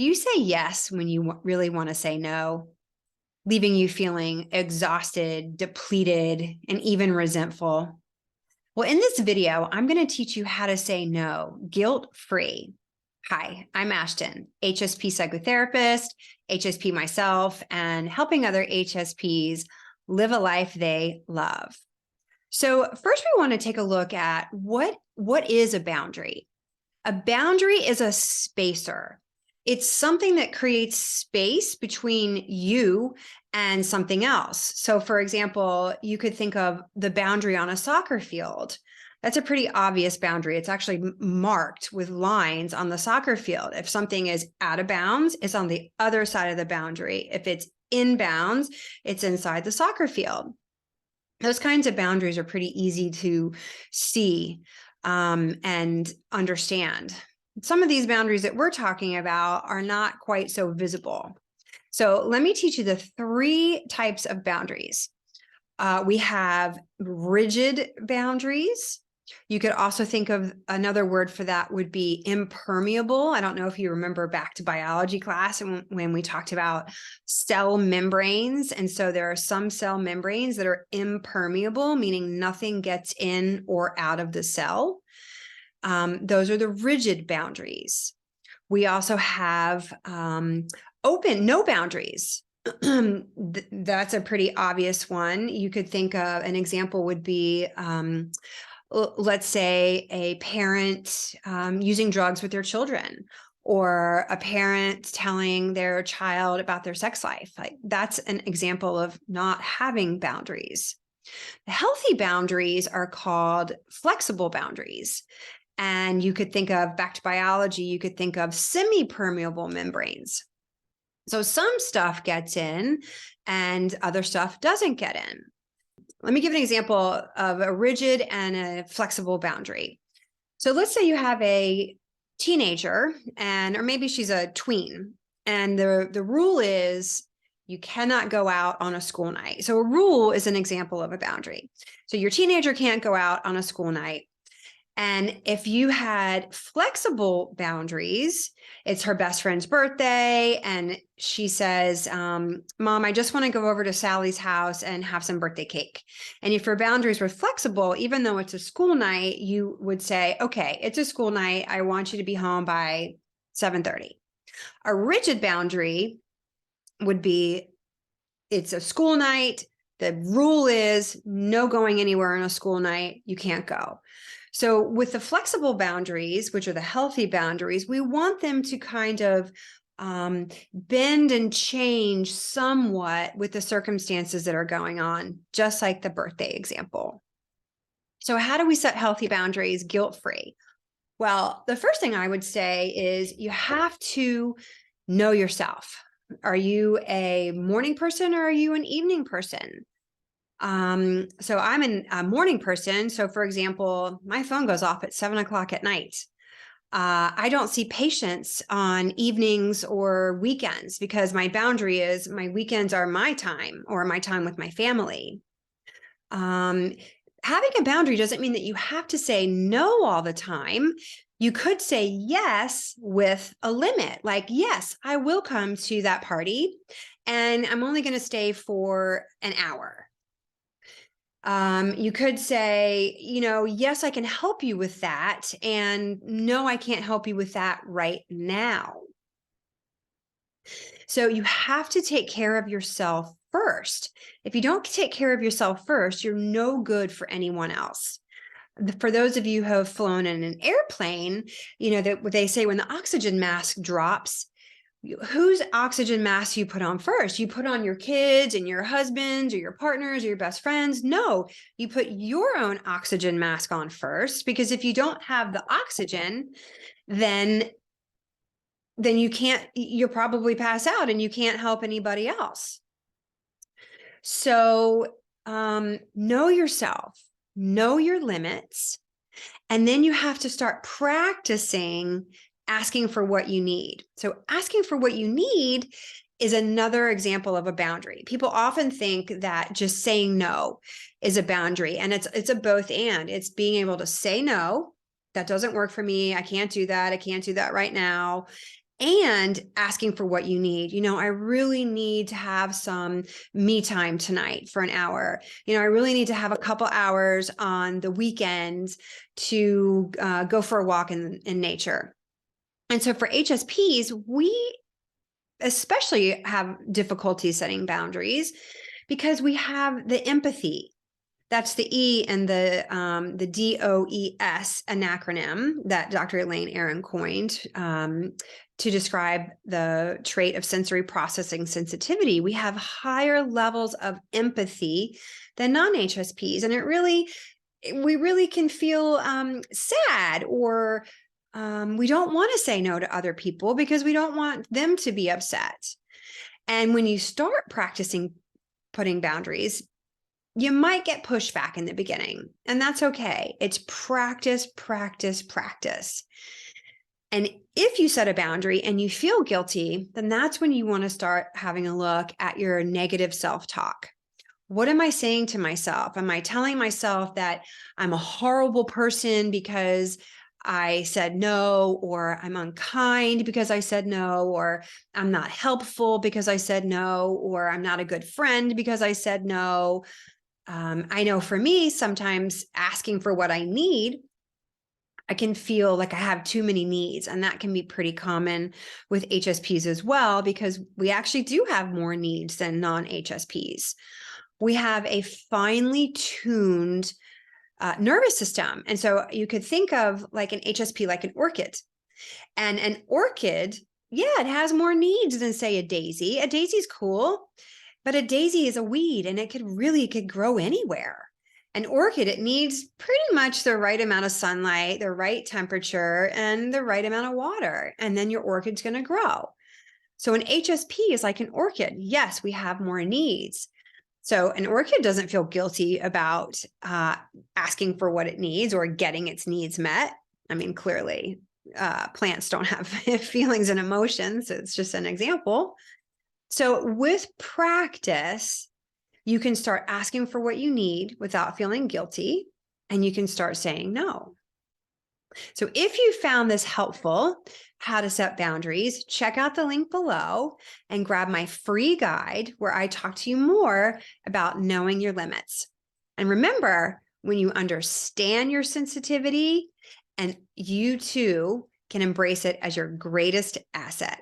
Do you say yes when you really want to say no, leaving you feeling exhausted, depleted, and even resentful? Well, in this video, I'm going to teach you how to say no guilt-free. Hi, I'm Ashton, HSP psychotherapist, HSP myself, and helping other HSPs live a life they love. So first, we want to take a look at what is a boundary. A boundary is a spacer. It's something that creates space between you and something else. So for example, you could think of the boundary on a soccer field. That's a pretty obvious boundary. It's actually marked with lines on the soccer field. If something is out of bounds, it's on the other side of the boundary. If it's in bounds, it's inside the soccer field. Those kinds of boundaries are pretty easy to see and understand. Some of these boundaries that we're talking about are not quite so visible. So let me teach you the 3 types of boundaries. We have rigid boundaries. You could also think of another word for that would be impermeable. I don't know if you remember back to biology class when we talked about cell membranes. And so there are some cell membranes that are impermeable, meaning nothing gets in or out of the cell. Those are the rigid boundaries. We also have open, no boundaries. That's a pretty obvious one. You could think of an example would be, let's say a parent using drugs with their children, or a parent telling their child about their sex life. Like, that's an example of not having boundaries. Healthy boundaries are called flexible boundaries. And you could think of, back to biology, you could think of semi-permeable membranes. So some stuff gets in and other stuff doesn't get in. Let me give an example of a rigid and a flexible boundary. So let's say you have a teenager, or maybe she's a tween, and the rule is you cannot go out on a school night. So a rule is an example of a boundary. So your teenager can't go out on a school night. And if you had flexible boundaries, it's her best friend's birthday, and she says, Mom, I just want to go over to Sally's house and have some birthday cake. And if your boundaries were flexible, even though it's a school night, you would say, okay, it's a school night. I want you to be home by 7:30. A rigid boundary would be, it's a school night. The rule is no going anywhere on a school night. You can't go. So with the flexible boundaries, which are the healthy boundaries, we want them to kind of bend and change somewhat with the circumstances that are going on, just like the birthday example. So how do we set healthy boundaries guilt-free? Well, the first thing I would say is you have to know yourself. Are you a morning person or are you an evening person? So I'm a morning person. So for example, my phone goes off at 7 o'clock at night. I don't see patients on evenings or weekends because my boundary is my weekends are my time, or my time with my family. Having a boundary doesn't mean that you have to say no all the time. You could say yes with a limit, like, yes, I will come to that party and I'm only going to stay for an hour. You could say, yes, I can help you with that. And no, I can't help you with that right now. So you have to take care of yourself first. If you don't take care of yourself first, you're no good for anyone else. For those of you who have flown in an airplane, that they say when the oxygen mask drops, whose oxygen mask you put on first? You put on your kids and your husbands or your partners or your best friends? No, you put your own oxygen mask on first, because if you don't have the oxygen, then you'll probably pass out and you can't help anybody else. So know yourself, know your limits, and then you have to start practicing asking for what you need. So asking for what you need is another example of a boundary. People often think that just saying no is a boundary, and it's a both and. It's being able to say no, that doesn't work for me. I can't do that. I can't do that right now. and asking for what you need. I really need to have some me time tonight for an hour. I really need to have a couple hours on the weekends to go for a walk in nature. And so for HSPs, we especially have difficulty setting boundaries because we have the empathy. That's the E and the DOES, an acronym that Dr. Elaine Aron coined to describe the trait of sensory processing sensitivity. We have higher levels of empathy than non-HSPs, and we really can feel sad, or we don't want to say no to other people because we don't want them to be upset. And when you start practicing putting boundaries, you might get pushback in the beginning, and that's okay. It's practice, practice, practice. And if you set a boundary and you feel guilty, then that's when you want to start having a look at your negative self-talk. What am I saying to myself? Am I telling myself that I'm a horrible person because I said no, or I'm unkind because I said no, or I'm not helpful because I said no, or I'm not a good friend because I said no? I know for me, sometimes asking for what I need, I can feel like I have too many needs. And that can be pretty common with HSPs as well, because we actually do have more needs than non-HSPs. We have a finely tuned nervous system. And so you could think of like an HSP like an orchid. And an orchid, yeah, it has more needs than, say, a daisy. A daisy's cool, but a daisy is a weed and it could grow anywhere. An orchid, it needs pretty much the right amount of sunlight, the right temperature, and the right amount of water. And then your orchid's going to grow. So an HSP is like an orchid. Yes, we have more needs. So an orchid doesn't feel guilty about asking for what it needs or getting its needs met. I mean, clearly, plants don't have feelings and emotions. It's just an example. So with practice, you can start asking for what you need without feeling guilty, and you can start saying no. So if you found this helpful, how to set boundaries, check out the link below and grab my free guide where I talk to you more about knowing your limits. And remember, when you understand your sensitivity, and you too can embrace it as your greatest asset.